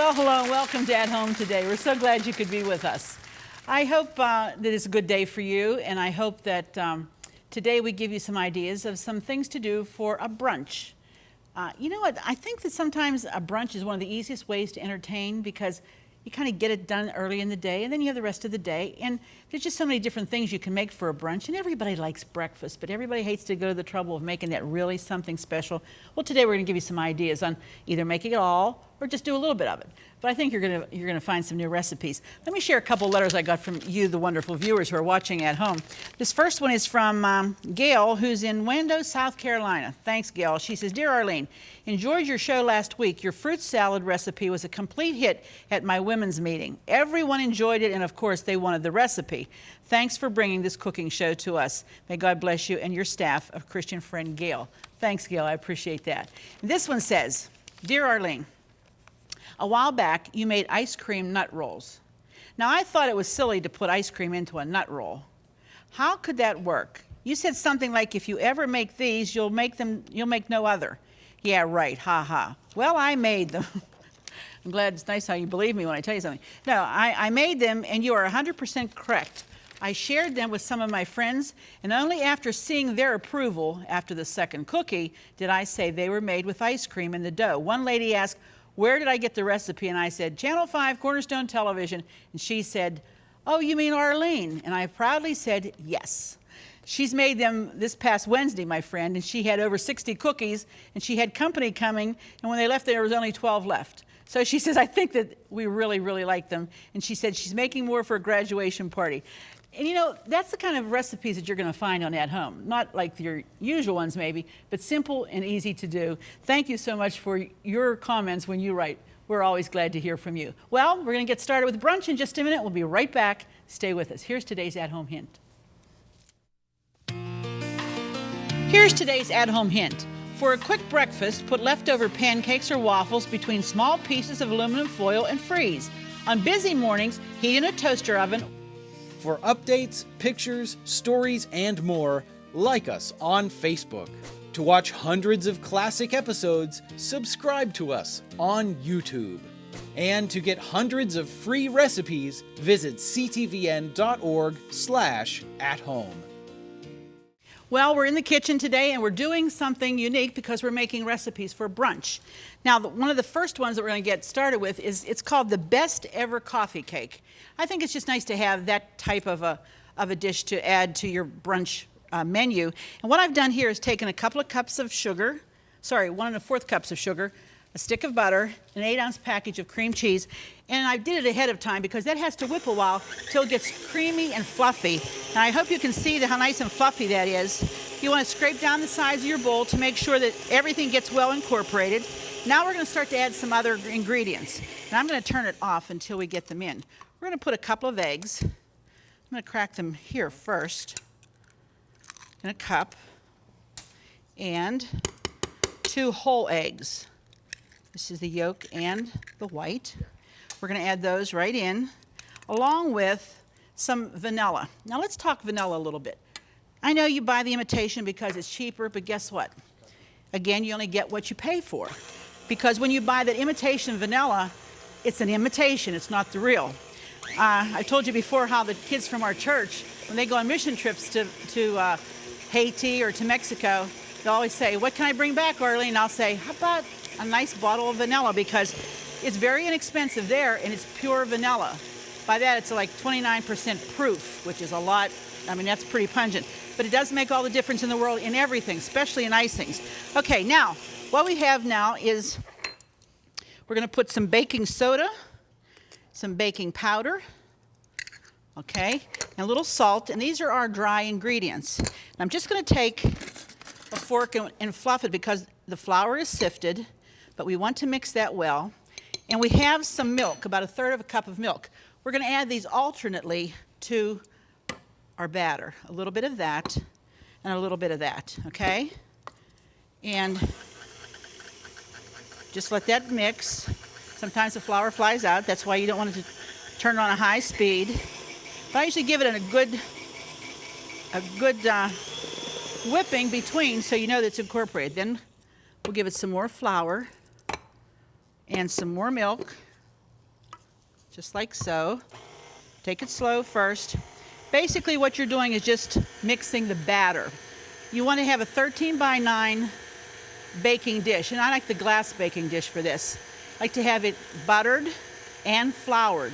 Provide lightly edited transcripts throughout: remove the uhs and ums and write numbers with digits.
Well, hello and welcome to At Home today. We're so glad you could be with us. I hope that it's a good day for you, and I hope that today we give you some ideas of some things to do for a brunch. You know what? I think that sometimes a brunch is one of the easiest ways to entertain because you kind of get it done early in the day, and then you have the rest of the day. And there's just so many different things you can make for a brunch, and everybody likes breakfast, but everybody hates to go to the trouble of making that really something special. Well, today we're going to give you some ideas on either making it all or just do a little bit of it. But I think you're going to find some new recipes. Let me share a couple letters I got from you, the wonderful viewers who are watching at home. This first one is from Gail, who's in Wando, South Carolina. Thanks, Gail. She says, "Dear Arlene, enjoyed your show last week. Your fruit salad recipe was a complete hit at my women's meeting. Everyone enjoyed it, and of course, they wanted the recipe. Thanks for bringing this cooking show to us. May God bless you and your staff." Of Christian friend Gail. Thanks, Gail. I appreciate that. And this one says, "Dear Arlene, a while back, you made ice cream nut rolls. Now, I thought it was silly to put ice cream into a nut roll. How could that work? You said something like, if you ever make these, you'll make no other." Yeah, right, ha ha. Well, I made them. I'm glad it's nice how you believe me when I tell you something. No, I made them, and you are 100% correct. I shared them with some of my friends, and only after seeing their approval, after the second cookie, did I say they were made with ice cream in the dough. One lady asked, "Where did I get the recipe?" And I said, "Channel 5, Cornerstone Television." And she said, "Oh, you mean Arlene?" And I proudly said, "Yes." She's made them this past Wednesday, my friend, and she had over 60 cookies, and she had company coming, and when they left, there was only 12 left. So she says, "I think that we really, really like them." And she said she's making more for a graduation party. And you know, that's the kind of recipes that you're going to find on At Home. Not like your usual ones maybe, but simple and easy to do. Thank you so much for your comments when you write. We're always glad to hear from you. Well, we're going to get started with brunch in just a minute. We'll be right back. Stay with us. Here's today's At Home hint. Here's today's At Home hint. For a quick breakfast, put leftover pancakes or waffles between small pieces of aluminum foil and freeze. On busy mornings, heat in a toaster oven. For updates, pictures, stories, and more, like us on Facebook. To watch hundreds of classic episodes, subscribe to us on YouTube. And to get hundreds of free recipes, visit ctvn.org/athome. Well, we're in the kitchen today, and we're doing something unique because we're making recipes for brunch. Now, one of the first ones that we're going to get started with it's called the Best Ever Coffee Cake. I think it's just nice to have that type of a dish to add to your brunch menu. And what I've done here is taken a couple of cups of sugar, 1 1/4 cups of sugar, a stick of butter, an 8-ounce package of cream cheese, and I did it ahead of time because that has to whip a while till it gets creamy and fluffy. And I hope you can see how nice and fluffy that is. You want to scrape down the sides of your bowl to make sure that everything gets well incorporated. Now we're going to start to add some other ingredients. And I'm going to turn it off until we get them in. We're going to put a couple of eggs. I'm going to crack them here first in a cup. And 2 whole eggs. This is the yolk and the white. We're going to add those right in, along with some vanilla. Now let's talk vanilla a little bit. I know you buy the imitation because it's cheaper, but guess what? Again, you only get what you pay for. Because when you buy that imitation vanilla, it's an imitation, it's not the real. I told you before how the kids from our church, when they go on mission trips to Haiti or to Mexico, they always say, "What can I bring back, Arlene?" And I'll say, "How about a nice bottle of vanilla?" Because it's very inexpensive there, and it's pure vanilla. By that, it's like 29% proof, which is a lot. I mean, that's pretty pungent. But it does make all the difference in the world in everything, especially in icings. Okay, now, what we have now is we're going to put some baking soda, some baking powder, okay, and a little salt. And these are our dry ingredients. And I'm just going to take a fork and fluff it because the flour is sifted, but we want to mix that well. And we have some milk, about 1/3 cup of milk. We're going to add these alternately to our batter. A little bit of that and a little bit of that, okay? And just let that mix. Sometimes the flour flies out. That's why you don't want it to turn it on a high speed. But I usually give it a good whipping between so you know that it's incorporated. Then we'll give it some more flour and some more milk. just like so. Take it slow first. Basically what you're doing is just mixing the batter. You want to have a 13 by 9 baking dish, and I like the glass baking dish for this. I like to have it buttered and floured,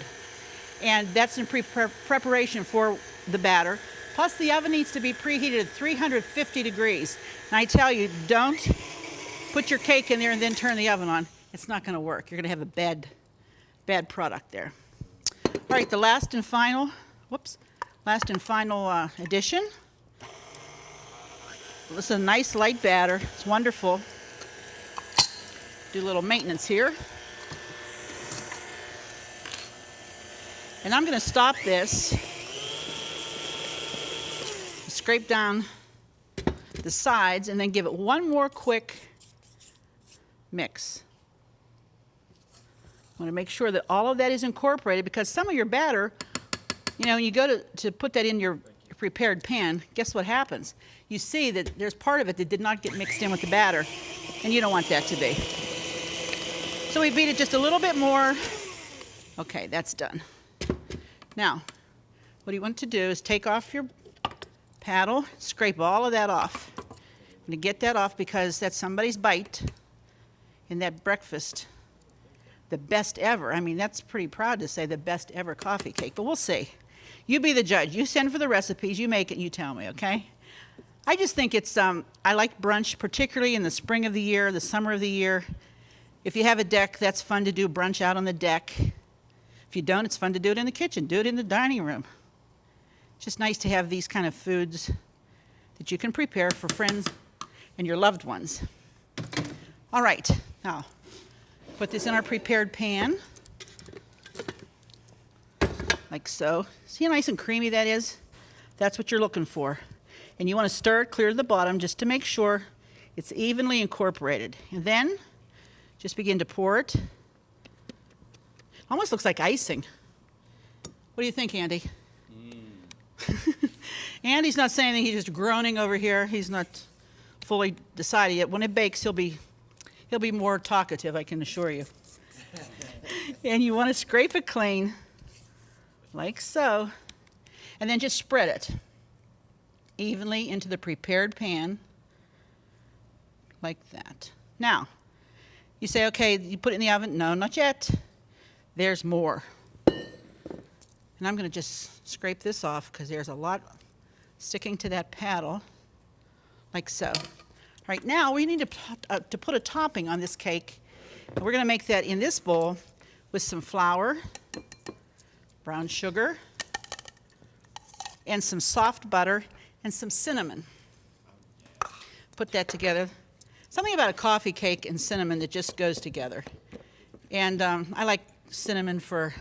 and that's in preparation for the batter. Plus the oven needs to be preheated at 350 degrees. And I tell you, don't put your cake in there and then turn the oven on. It's not going to work. You're going to have a bad product there. All right, the last and final addition. This is a nice light batter. It's wonderful. Do a little maintenance here. And I'm going to stop this. Scrape down the sides and then give it one more quick mix. I want to make sure that all of that is incorporated, because some of your batter, you know, when you go to put that in your prepared pan, guess what happens? You see that there's part of it that did not get mixed in with the batter, and you don't want that to be. So we beat it just a little bit more. Okay, that's done. Now, what you want to do is take off your paddle, scrape all of that off. I'm going to get that off because that's somebody's bite in that breakfast. The best ever. I mean, that's pretty proud to say the best ever coffee cake, but we'll see. You be the judge. You send for the recipes, you make it, and you tell me, okay? I just think it's, I like brunch, particularly in the spring of the year, the summer of the year. If you have a deck, that's fun to do brunch out on the deck. If you don't, it's fun to do it in the kitchen. Do it in the dining room. It's just nice to have these kind of foods that you can prepare for friends and your loved ones. All right, now put this in our prepared pan, like so. See how nice and creamy that is? That's what you're looking for. And you want to stir it clear to the bottom just to make sure it's evenly incorporated. And then just begin to pour it. Almost looks like icing. What do you think, Andy? Andy's not saying anything, he's just groaning over here. He's not fully decided yet. When it bakes, he'll be more talkative, I can assure you. And you want to scrape it clean, like so, and then just spread it evenly into the prepared pan, like that. Now, you say, okay, you put it in the oven. No, not yet. There's more. And I'm going to just scrape this off because there's a lot sticking to that paddle, like so. All right, now we need to put a topping on this cake. And we're going to make that in this bowl with some flour, brown sugar, and some soft butter, and some cinnamon. Put that together. Something about a coffee cake and cinnamon that just goes together. And I like cinnamon for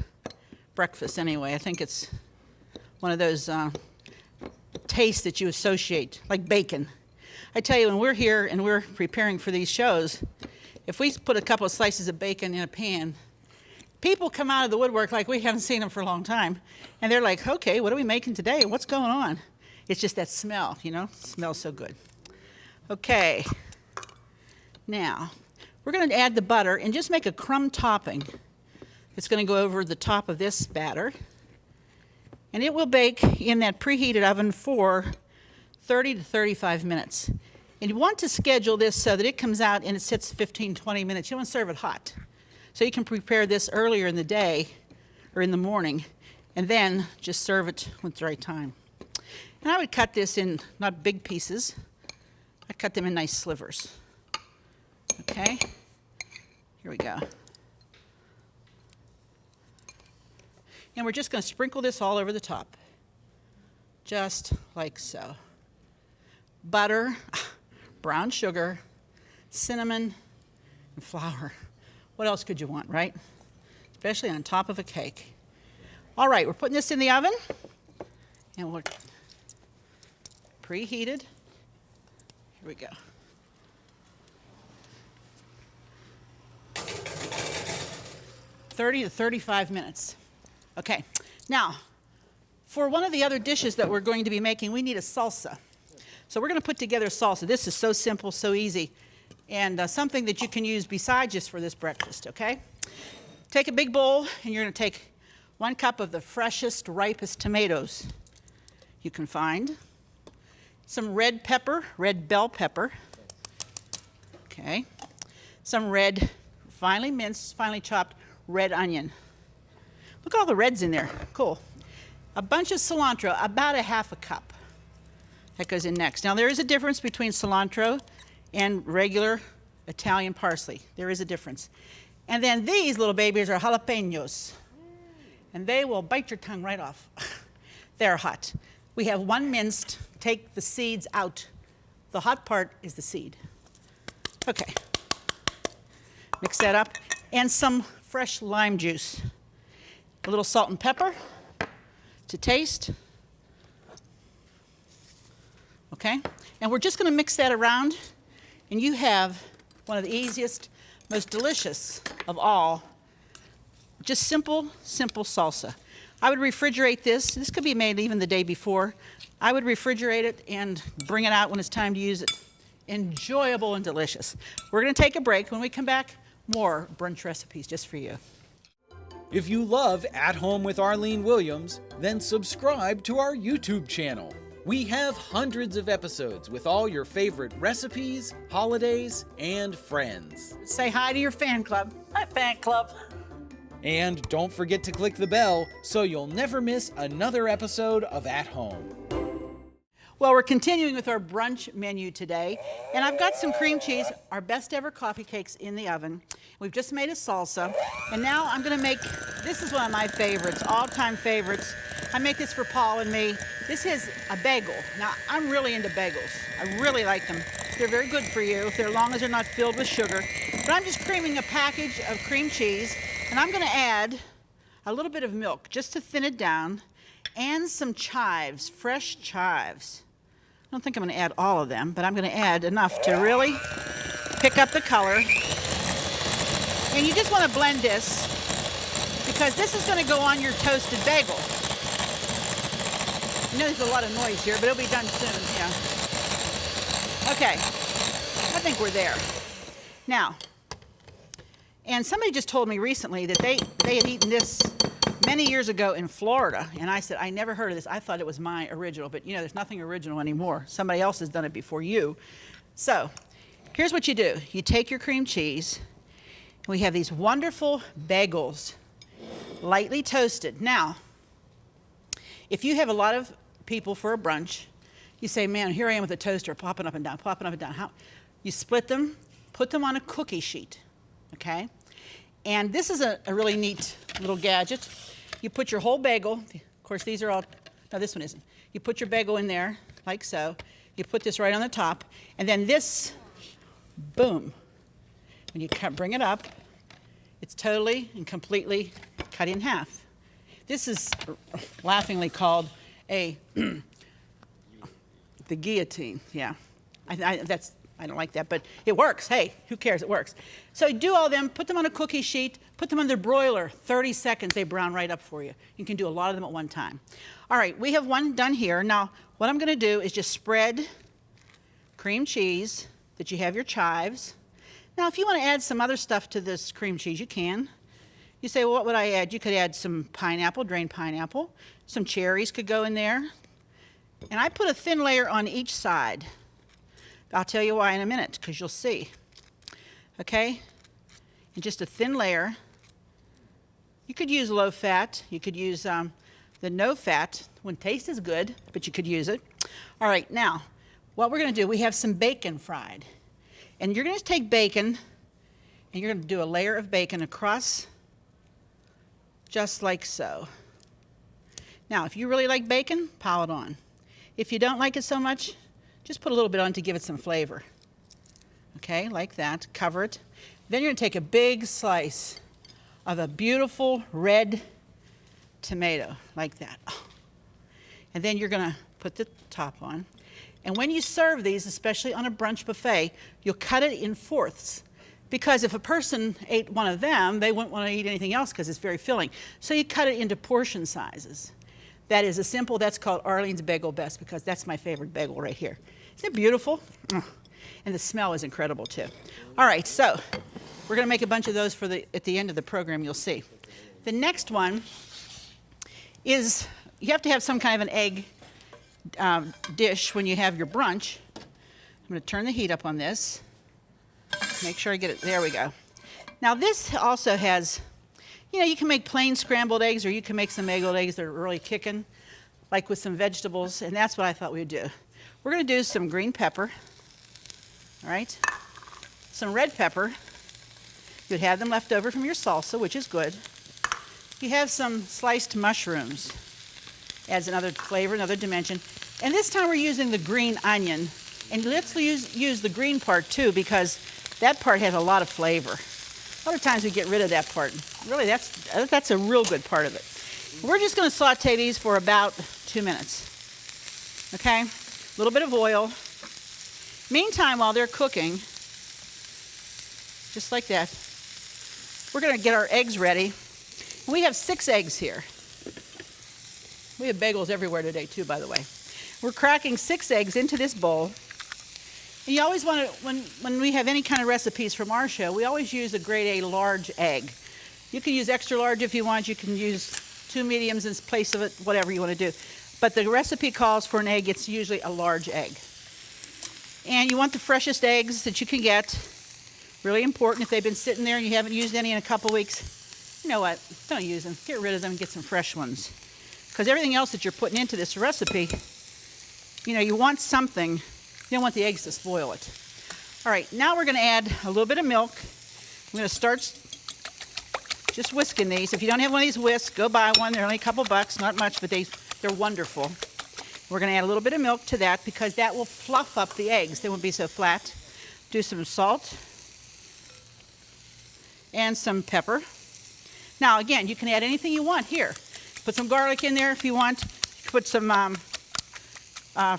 breakfast anyway. I think it's one of those tastes that you associate, like bacon. I tell you, when we're here and we're preparing for these shows, if we put a couple of slices of bacon in a pan, people come out of the woodwork like we haven't seen them for a long time. And they're like, okay, what are we making today? What's going on? It's just that smell, you know? It smells so good. Okay. Now, we're going to add the butter and just make a crumb topping. It's going to go over the top of this batter. And it will bake in that preheated oven for 30 to 35 minutes. And you want to schedule this so that it comes out and it sits 15, 20 minutes. You don't want to serve it hot. So you can prepare this earlier in the day or in the morning and then just serve it with the right time. And I would cut this in not big pieces. I cut them in nice slivers. Okay, here we go. And we're just going to sprinkle this all over the top, just like so. Butter, brown sugar, cinnamon, and flour. What else could you want, right? Especially on top of a cake. All right, we're putting this in the oven, and we're preheated. Here we go. 30 to 35 minutes. Okay, now, for one of the other dishes that we're going to be making, we need a salsa. So we're going to put together a salsa. This is so simple, so easy, and something that you can use besides just for this breakfast, okay? Take a big bowl, and you're going to take 1 cup of the freshest, ripest tomatoes you can find, some red pepper, red bell pepper, okay, some red, finely minced, finely chopped red onion. Look at all the reds in there, cool. A bunch of cilantro, about a half a cup. That goes in next. Now there is a difference between cilantro and regular Italian parsley. There is a difference. And then these little babies are jalapenos. And they will bite your tongue right off. They're hot. We have 1 minced, take the seeds out. The hot part is the seed. Okay. Mix that up. And some fresh lime juice. A little salt and pepper to taste. Okay? And we're just going to mix that around, and you have one of the easiest, most delicious of all, just simple salsa. I would refrigerate this. This could be made even the day before. I would refrigerate it and bring it out when it's time to use it. Enjoyable and delicious. We're going to take a break. When we come back, more brunch recipes just for you. If you love At Home with Arlene Williams, then subscribe to our YouTube channel. We have hundreds of episodes with all your favorite recipes, holidays, and friends. Say hi to your fan club. Hi, fan club. And don't forget to click the bell so you'll never miss another episode of At Home. Well, we're continuing with our brunch menu today, and I've got some cream cheese, our best ever coffee cakes in the oven. We've just made a salsa, and now I'm going to make, this is one of my favorites, all-time favorites. I make this for Paul and me. This is a bagel. Now, I'm really into bagels. I really like them. They're very good for you, if they're long as they're not filled with sugar. But I'm just creaming a package of cream cheese, and I'm going to add a little bit of milk just to thin it down, and some chives, fresh chives. I don't think I'm going to add all of them, but I'm going to add enough to really pick up the color. And you just want to blend this because this is going to go on your toasted bagel. You know there's a lot of noise here, but it'll be done soon, yeah. Okay, I think we're there. Now, and somebody just told me recently that they had eaten this many years ago in Florida, and I said, I never heard of this. I thought it was my original, but you know, there's nothing original anymore. Somebody else has done it before you. So, here's what you do. You take your cream cheese, and we have these wonderful bagels, lightly toasted. Now, if you have a lot of people for a brunch, you say, man, here I am with a toaster, popping up and down, popping up and down. How? You split them, put them on a cookie sheet, okay? And this is a really neat little gadget. You put your whole bagel, of course these are all, no this one isn't. You put your bagel in there, like so. You put this right on the top, and then this, boom. When you bring it up, it's totally and completely cut in half. This is laughingly called the guillotine, yeah. I don't like that, but it works. Hey, who cares? It works. So you do all of them, put them on a cookie sheet, put them on the broiler. 30 seconds, they brown right up for you. You can do a lot of them at one time. All right, we have one done here. Now, what I'm going to do is just spread cream cheese that you have your chives. Now, if you want to add some other stuff to this cream cheese, you can. You say, well, what would I add? You could add some pineapple, drained pineapple. Some cherries could go in there. And I put a thin layer on each side. I'll tell you why in a minute, because you'll see. Okay? And just a thin layer. You could use low fat. You could use the no fat. Wouldn't taste as good, but you could use it. All right, now, what we're going to do, we have some bacon fried. And you're going to take bacon, and you're going to do a layer of bacon across, just like so. Now, if you really like bacon, pile it on. If you don't like it so much, just put a little bit on to give it some flavor. Okay, like that, cover it. Then you're going to take a big slice of a beautiful red tomato, like that. And then you're going to put the top on. And when you serve these, especially on a brunch buffet, you'll cut it in fourths. Because if a person ate one of them, they wouldn't want to eat anything else because it's very filling. So you cut it into portion sizes. That is a simple, that's called Arlene's Bagel Best, because that's my favorite bagel right here. Isn't it beautiful? And the smell is incredible too. All right, so we're going to make a bunch of those at the end of the program, you'll see. The next one is you have to have some kind of an egg dish when you have your brunch. I'm going to turn the heat up on this. Make sure I get it. There we go. Now this also has, you can make plain scrambled eggs, or you can make some egg-rolled eggs that are really kicking, like with some vegetables, and that's what I thought we'd do. We're going to do some green pepper, all right? Some red pepper. You'd have them left over from your salsa, which is good. You have some sliced mushrooms. Adds another flavor, another dimension. And this time we're using the green onion. And let's use the green part too, because that part has a lot of flavor. A lot of times we get rid of that part. Really, that's a real good part of it. We're just going to saute these for about 2 minutes. Okay? A little bit of oil. Meantime, while they're cooking, just like that, we're going to get our eggs ready. We have 6 eggs here. We have bagels everywhere today too, by the way. We're cracking 6 eggs into this bowl. And you always want to, when we have any kind of recipes from our show, we always use a grade A large egg. You can use extra large if you want. You can use 2 mediums in place of it, whatever you want to do. But the recipe calls for an egg. It's usually a large egg. And you want the freshest eggs that you can get. Really important. If they've been sitting there and you haven't used any in a couple weeks, you know what? Don't use them. Get rid of them and get some fresh ones. Because everything else that you're putting into this recipe, you want something. You don't want the eggs to spoil it. All right, now we're going to add a little bit of milk. I'm going to start just whisking these. If you don't have one of these whisks, go buy one. They're only a couple bucks, not much, but they're wonderful. We're going to add a little bit of milk to that because that will fluff up the eggs. They won't be so flat. Do some salt and some pepper. Now, again, you can add anything you want here. Put some garlic in there if you want. Put some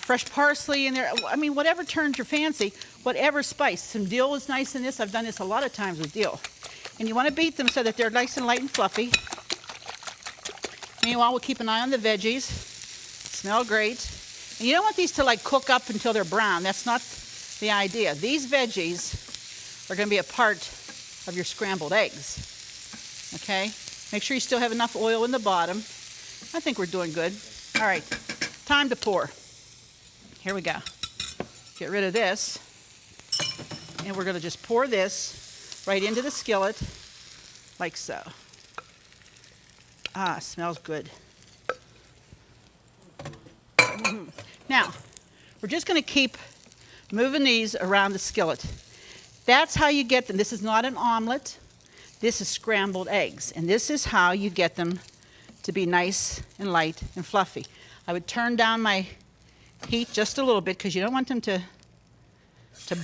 fresh parsley in there. I mean, whatever turns your fancy, whatever spice. Some dill is nice in this. I've done this a lot of times with dill. And you want to beat them so that they're nice and light and fluffy. Meanwhile, we'll keep an eye on the veggies. Smell great. And you don't want these to cook up until they're brown. That's not the idea. These veggies are going to be a part of your scrambled eggs. Okay? Make sure you still have enough oil in the bottom. I think we're doing good. All right, time to pour. Here we go. Get rid of this. And we're going to just pour this right into the skillet, like so. Ah, smells good. Now, we're just going to keep moving these around the skillet. That's how you get them. This is not an omelet. This is scrambled eggs, and this is how you get them to be nice and light and fluffy. I would turn down my heat just a little bit because you don't want them to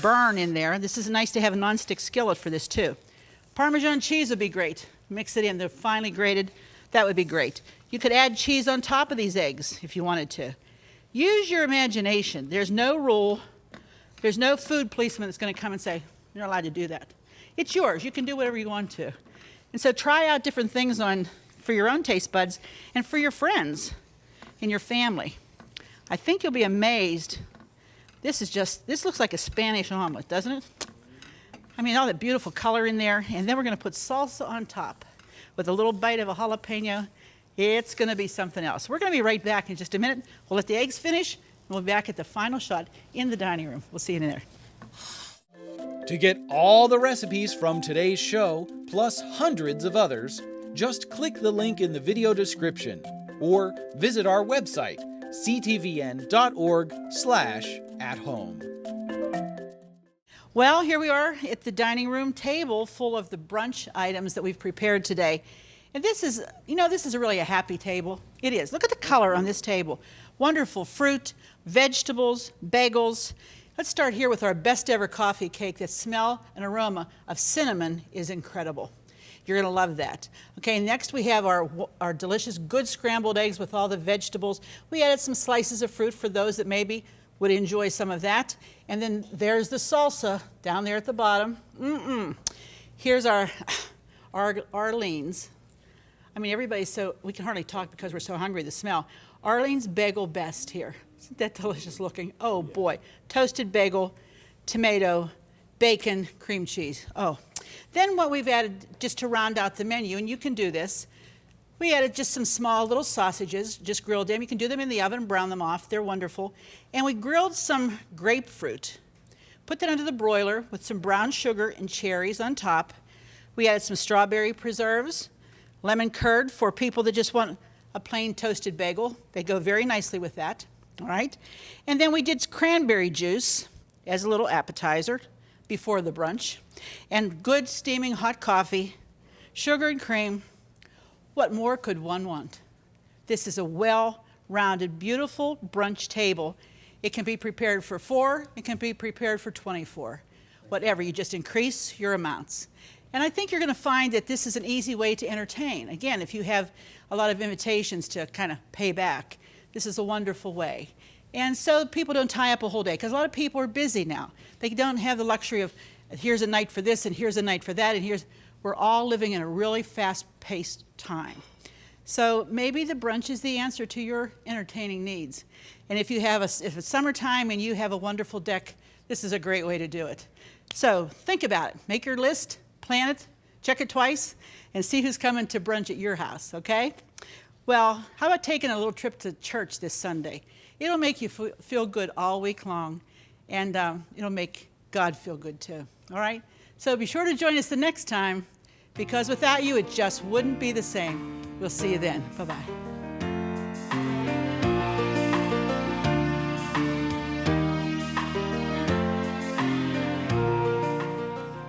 burn in there. This is nice to have a nonstick skillet for this too. Parmesan cheese would be great. Mix it in. They're finely grated. That would be great. You could add cheese on top of these eggs if you wanted to. Use your imagination. There's no rule. There's no food policeman that's going to come and say, you're not allowed to do that. It's yours. You can do whatever you want to. And so try out different things for your own taste buds and for your friends and your family. I think you'll be amazed. This looks like a Spanish omelet, doesn't it? I mean, all that beautiful color in there. And then we're going to put salsa on top with a little bite of a jalapeno. It's going to be something else. We're going to be right back in just a minute. We'll let the eggs finish, and we'll be back at the final shot in the dining room. We'll see you in there. To get all the recipes from today's show, plus hundreds of others, just click the link in the video description or visit our website, ctvn.org/at-home. Well, here we are at the dining room table full of the brunch items that we've prepared today. And this is really a happy table. It is. Look at the color on this table. Wonderful fruit, vegetables, bagels. Let's start here with our best ever coffee cake. The smell and aroma of cinnamon is incredible. You're going to love that. Okay, next we have our delicious good scrambled eggs with all the vegetables. We added some slices of fruit for those that maybe would enjoy some of that. And then there's the salsa down there at the bottom. Here's our Arlene's. I mean, we can hardly talk because we're so hungry, the smell. Arlene's Bagel Best here. Isn't that delicious looking? Oh boy. Toasted bagel, tomato, bacon, cream cheese. Oh. Then what we've added just to round out the menu, and you can do this, We added just some small little sausages, just grilled them. You can do them in the oven and brown them off. They're wonderful. And we grilled some grapefruit. Put that under the broiler with some brown sugar and cherries on top. We added some strawberry preserves, lemon curd for people that just want a plain toasted bagel. They go very nicely with that, all right? And then we did cranberry juice as a little appetizer before the brunch. And good steaming hot coffee, sugar and cream. What more could one want? This is a well-rounded, beautiful brunch table. It can be prepared for 4, it can be prepared for 24. Whatever, you just increase your amounts. And I think you're going to find that this is an easy way to entertain. Again, if you have a lot of invitations to kind of pay back, this is a wonderful way. And so people don't tie up a whole day, because a lot of people are busy now. They don't have the luxury of, here's a night for this, and here's a night for that, and we're all living in a really fast-paced time. So maybe the brunch is the answer to your entertaining needs. And if it's summertime and you have a wonderful deck, this is a great way to do it. So think about it. Make your list, plan it, check it twice, and see who's coming to brunch at your house, okay? Well, how about taking a little trip to church this Sunday? It'll make you feel good all week long, and it'll make God feel good too, all right? So be sure to join us the next time, because without you, it just wouldn't be the same. We'll see you then. Bye-bye.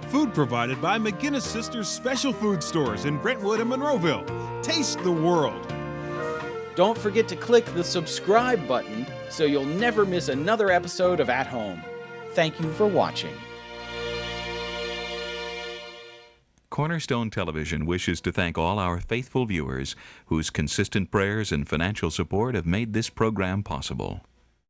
Food provided by McGinnis Sisters Special Food Stores in Brentwood and Monroeville. Taste the world. Don't forget to click the subscribe button so you'll never miss another episode of At Home. Thank you for watching. Cornerstone Television wishes to thank all our faithful viewers whose consistent prayers and financial support have made this program possible.